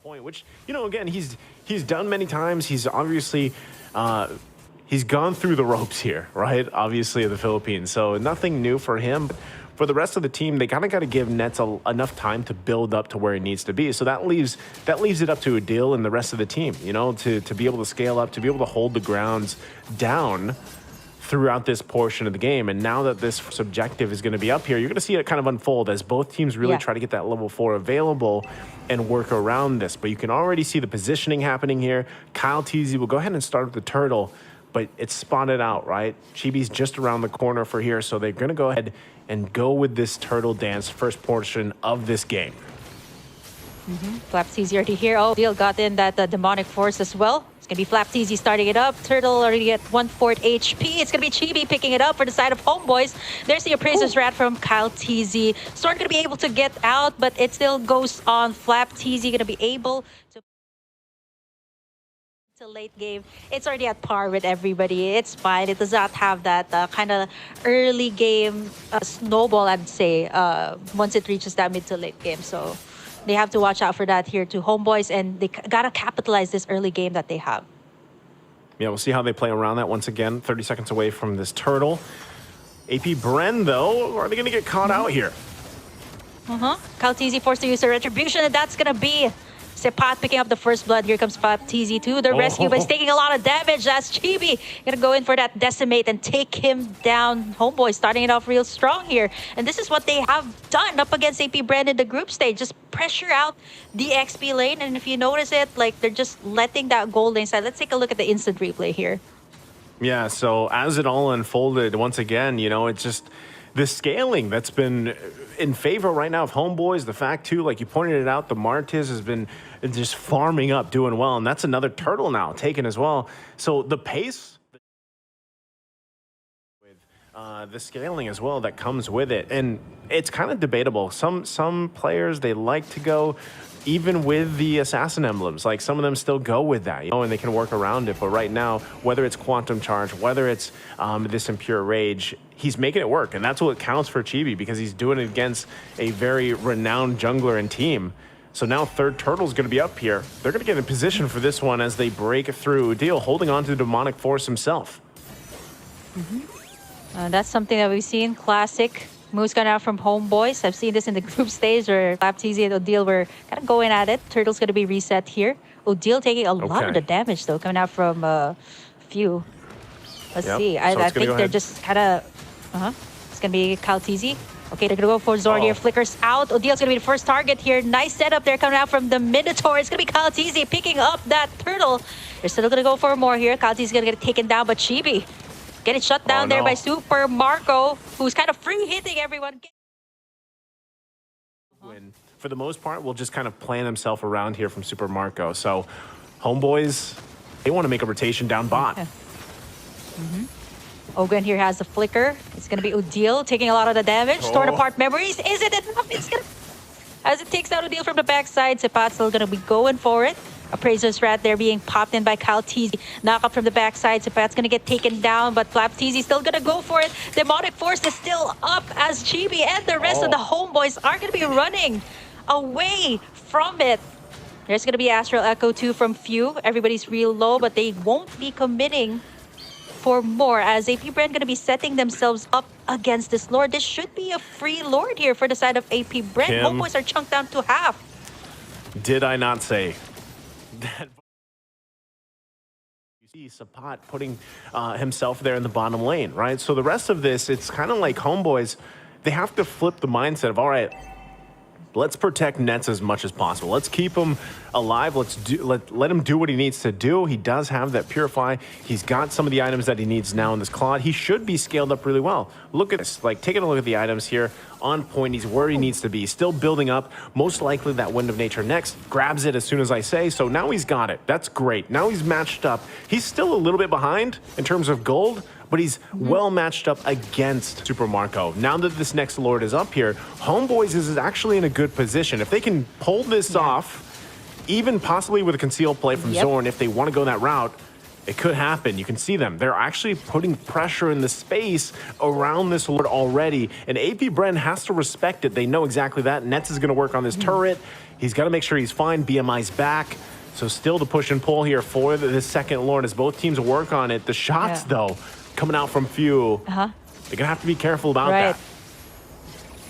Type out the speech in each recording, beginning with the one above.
point, which, you know, again, he's done many times. He's obviously he's gone through the ropes here, right? Obviously, in the Philippines, so nothing new for him. But for the rest of the team, they kind of got to give Nets enough time to build up to where he needs to be. So that leaves it up to Adil and the rest of the team, you know, to be able to scale up, to be able to hold the grounds down throughout this portion of the game. And now that this objective is going to be up here, you're going to see it kind of unfold as both teams really try to get that level 4 available and work around this. But you can already see the positioning happening here. Kyle Teasy will go ahead and start with the turtle, but it's spotted out, right? Chibi's just around the corner for here, so they're going to go ahead and go with this turtle dance first portion of this game. Flapteasy already here. Oh, Deal got in that demonic force as well. It's going to be Flapteasy starting it up. Turtle already at 1/4 HP. It's going to be Chibi picking it up for the side of Homebois. There's the Appraiser's Rat from Kyle Teasy. Storm going to be able to get out, but it still goes on. Flapteasy going to be able to late game. It's already at par with everybody. It's fine. It does not have that kind of early game snowball, I'd say, once it reaches that mid to late game. So they have to watch out for that here to Homebois, and they gotta capitalize this early game that they have. Yeah, we'll see how they play around that once again. 30 seconds away from this turtle. Ap.Bren, though, are they going to get caught out here? Kyle Teasy forced to use the retribution, and that's gonna be Sepat picking up the first blood. Here comes Teasy to the rescue, but he's taking a lot of damage. That's Chibi gonna go in for that decimate and take him down. Homeboy starting it off real strong here, and this is what they have done up against Ap.Bren in the group stage. Just pressure out the XP lane, and if you notice it, like, they're just letting that gold lane side. Let's take a look at the instant replay here. Yeah, so as it all unfolded, once again, you know, it's just the scaling that's been in favor right now of Homebois. The fact, too, like you pointed it out, the Martiz has been just farming up, doing well, and that's another turtle now taken as well. So the pace with the scaling as well that comes with it, and it's kind of debatable. Some players, they like to go even with the assassin emblems. Like, some of them still go with that, you know, and they can work around it. But right now, whether it's Quantum Charge, whether it's this Impure Rage, he's making it work. And that's what counts for Chibi, because he's doing it against a very renowned jungler and team. So now third turtle's going to be up here. They're going to get in position for this one as they break through. Deal holding on to the demonic force himself. That's something that we've seen. Classic moves coming out from Homebois. I've seen this in the group stage where Flapteasy and Odile were kind of going at it. Turtle's going to be reset here. Odile taking a lot of the damage, though, coming out from Few. Let's see. I think they're just kind of... It's going to be Kyle Teasy. Okay, they're going to go for Zord here. Flickers out. Odile's going to be the first target here. Nice setup there coming out from the Minotaur. It's going to be Kyle Teasy picking up that turtle. They're still going to go for more here. Kyle Teasy's going to get taken down, but Chibi getting shut down there by Super Marco, who's kind of free hitting everyone. For the most part, will just kind of plan himself around here from Super Marco. So Homebois, they want to make a rotation down bot. Ogun here has the flicker. It's going to be Odile taking a lot of the damage. Torn apart memories. Is it enough? It's going to... As it takes out Odile from the backside, Sepat's still going to be going for it. Appraiser's Rat there being popped in by Kyle Teasy. Knock up from the backside. Sepat's going to get taken down, but Flapteasy still going to go for it. Demonic Force is still up as Chibi and the rest of the Homebois are going to be running away from it. There's going to be Astral Echo too from Few. Everybody's real low, but they won't be committing for more, as Ap.Bren going to be setting themselves up against this Lord. This should be a free Lord here for the side of Ap.Bren. Homebois are chunked down to half. Did I not say that? You see Sepat putting himself there in the bottom lane, right? So the rest of this, it's kind of like Homebois. They have to flip the mindset of, all right, let's protect Nets as much as possible. Let's keep him alive. Let him do what he needs to do. He does have that Purify. He's got some of the items that he needs now in this Claude. He should be scaled up really well. Look at this. Like, taking a look at the items here. On point. He's where he needs to be. Still building up. Most likely that Wind of Nature next. Grabs it as soon as I say. So now he's got it. That's great. Now he's matched up. He's still a little bit behind in terms of gold, but he's well matched up against Super Marco. Now that this next Lord is up here, Homebois is actually in a good position. If they can pull this off, even possibly with a concealed play from Zorn, if they want to go that route, It could happen. You can see them. They're actually putting pressure in the space around this Lord already. And Ap.Bren has to respect it. They know exactly that. Nets is going to work on this turret. He's got to make sure he's fine. BMI's back. So still the push and pull here for the second Lord as both teams work on it. The shots, though, coming out from Few. They're going to have to be careful about that.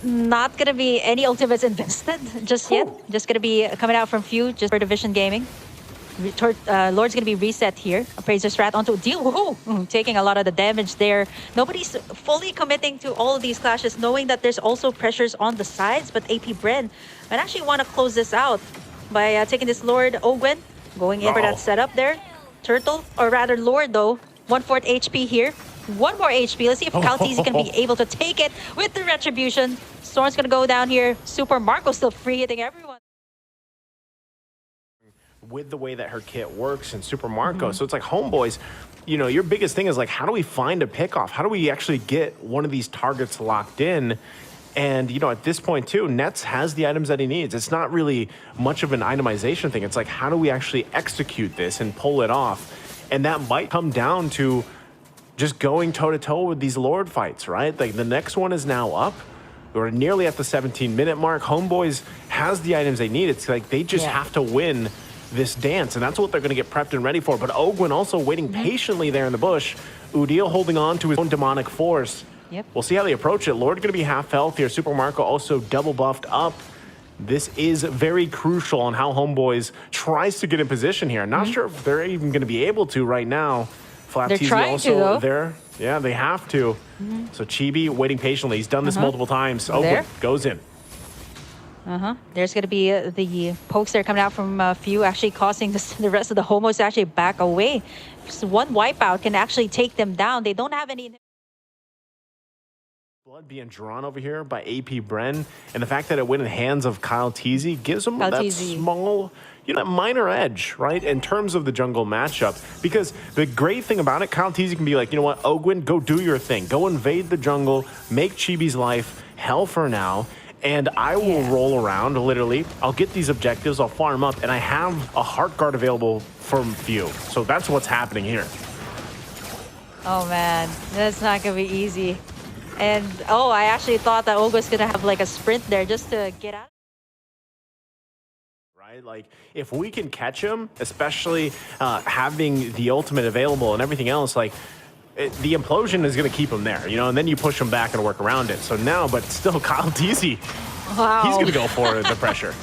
Not going to be any ultimates invested just yet. Just going to be coming out from Few just for Division Gaming. Lord's going to be reset here. Appraiser Strat onto Deal. Whoa, taking a lot of the damage there. Nobody's fully committing to all of these clashes, knowing that there's also pressures on the sides. But Ap.Bren might actually want to close this out by taking this Lord Ogwen, going in for that setup there. Turtle, or rather Lord though, 1/4 HP here. One more HP. Let's see if Calteezy can be able to take it with the Retribution. Storm's going to go down here. Super Marco still free hitting everyone. With the way that her kit works and Super Marco. So it's like, Homeboys, you know, your biggest thing is like, how do we find a pickoff? How do we actually get one of these targets locked in? And, you know, at this point too, Nets has the items that he needs. It's not really much of an itemization thing. It's like, how do we actually execute this and pull it off? And that might come down to just going toe-to-toe with these Lord fights, right? Like, the next one is now up. We're nearly at the 17-minute mark. Homeboys has the items they need. It's like they just have to win this dance, and that's what they're going to get prepped and ready for. But Ogwen also waiting patiently there in the bush. Udyl holding on to his own demonic force. We'll see how they approach it. Lord going to be half health here. Super Marco also double buffed up. This is very crucial on how Homeboys tries to get in position here. Not sure if they're even going to be able to right now. Ap.Bren also there. Yeah, they have to. So Chibi waiting patiently. He's done this multiple times. Ogwen goes in. There's going to be the pokes there coming out from Few, actually causing the rest of the Homos to actually back away. Just one wipeout can actually take them down. They don't have any blood being drawn over here by Ap.Bren, and the fact that it went in the hands of Calteezy gives him that small, you know, minor edge, right, in terms of the jungle matchup. Because the great thing about it, Calteezy can be like, you know what, Ogwen, go do your thing. Go invade the jungle, make Chibi's life hell for now, and I will roll around, literally. I'll get these objectives, I'll farm up, and I have a Heart Guard available from Few. So that's what's happening here. Oh, man. That's not going to be easy. And, I actually thought that Ogwen was going to have, like, a sprint there just to get out. Right? Like, if we can catch him, especially having the ultimate available and everything else, like, the implosion is going to keep him there, you know, and then you push him back and work around it. So now, but still, Calteezy, he's going to go for the pressure.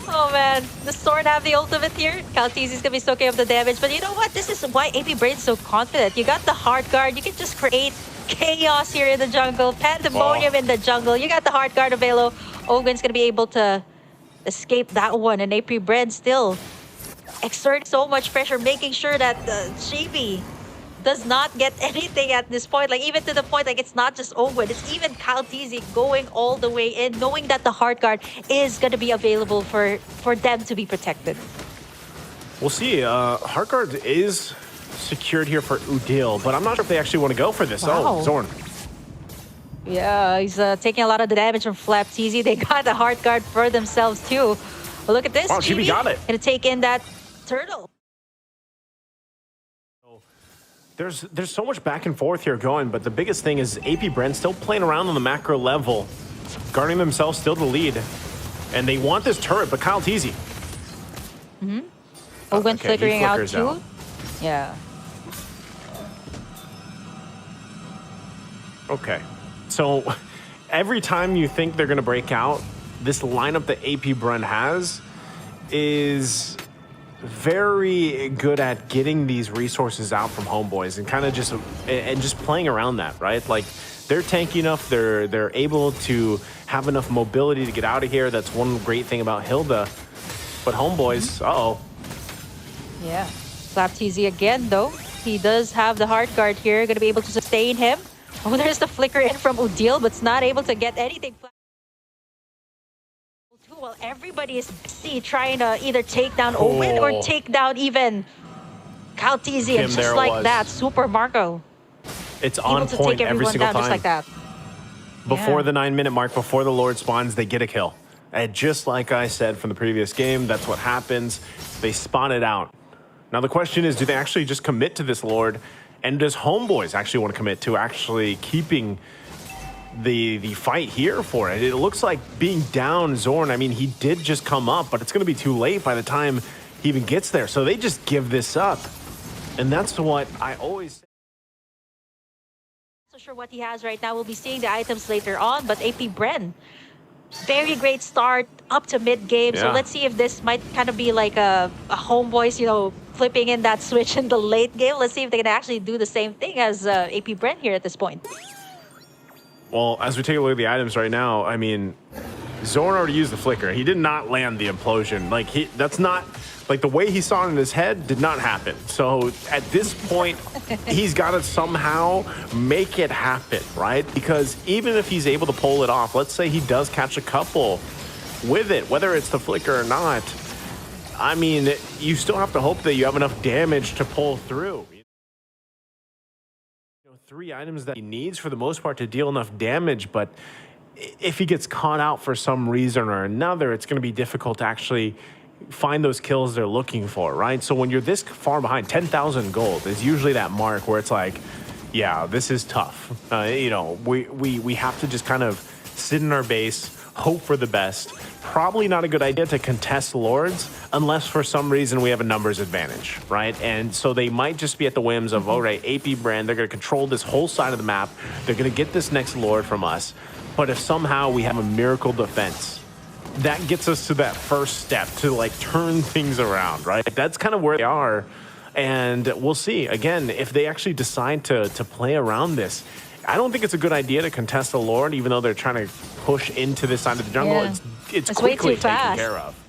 Oh, man. The Sword have the ultimate here. Calteezy's going to be soaking up the damage. But you know what? This is why Ap.Bren's so confident. You got the Heart Guard. You can just create chaos here in the jungle. Pandemonium in the jungle. You got the Heart Guard available. Ogwen's going to be able to escape that one. And Ap.Bren still exerts so much pressure, making sure that Chibi does not get anything at this point. Like, even to the point, like, it's not just Ogwen, it's even Calteezy going all the way in, knowing that the Heart Guard is going to be available for them to be protected. We'll see. Heart Guard is secured here for Udyl, but I'm not sure if they actually want to go for this. Oh, Zorn. Yeah, he's taking a lot of the damage from Ap.Bren. They got the Heart Guard for themselves, too. But look at this. Oh, Chibi got it. Gonna take in that turtle. There's so much back and forth here going, but the biggest thing is Ap.Bren still playing around on the macro level, guarding themselves still to lead. And they want this turret, but Calteezy. Ogwen flickering out too. Yeah. Okay. So every time you think they're going to break out, this lineup that Ap.Bren has is very good at getting these resources out from Homeboys and kind of just playing around that, right? Like, they're tanky enough, they're able to have enough mobility to get out of here. That's one great thing about Hilda. But Homeboys, Yeah. Ap.Bren again, though. He does have the Heart Guard here, gonna be able to sustain him. Oh, there's the flicker in from Udyl, but it's not able to get anything. Well, everybody is busy trying to either take down Ogwen or take down even Calteezy, and just like that, Super Marco. It's on point every single time. Just like that. Before the 9-minute mark, before the Lord spawns, they get a kill. And just like I said from the previous game, that's what happens. They spawn it out. Now the question is, do they actually just commit to this Lord? And does Homebois actually want to commit to actually keeping the fight here for it? It looks like being down Zorn, I mean, he did just come up, but it's going to be too late by the time he even gets there. So they just give this up. And that's what I always say. Not so sure what he has right now. We'll be seeing the items later on, but Ap.Bren, very great start up to mid game. So Yeah. let's see if this might kind of be like a Homebois, you know, flipping in that switch in the late game. Let's see if they can actually do the same thing as Ap.Bren here at this point. Well, as we take a look at the items right now, I mean, Zorn already used the flicker. He did not land the implosion. Like, that's not, like, the way he saw it in his head did not happen. So at this point, he's got to somehow make it happen, right? Because even if he's able to pull it off, let's say he does catch a couple with it, whether it's the flicker or not, I mean, you still have to hope that you have enough damage to pull through. 3 items that he needs for the most part to deal enough damage, but if he gets caught out for some reason or another, it's going to be difficult to actually find those kills they're looking for, right? So when you're this far behind, 10,000 gold is usually that mark where it's like, yeah, this is tough. You know, we have to just kind of sit in our base, hope for the best. Probably not a good idea to contest Lords unless for some reason we have a numbers advantage, right? And so they might just be at the whims of, all right, Ap.Bren, they're going to control this whole side of the map. They're going to get this next Lord from us. But if somehow we have a miracle defense, that gets us to that first step to like turn things around, right? That's kind of where they are. And we'll see, again, if they actually decide to play around this. I don't think it's a good idea to contest the Lord, even though they're trying to push into this side of the jungle. Yeah. It's It's way quickly too taken fast. care of.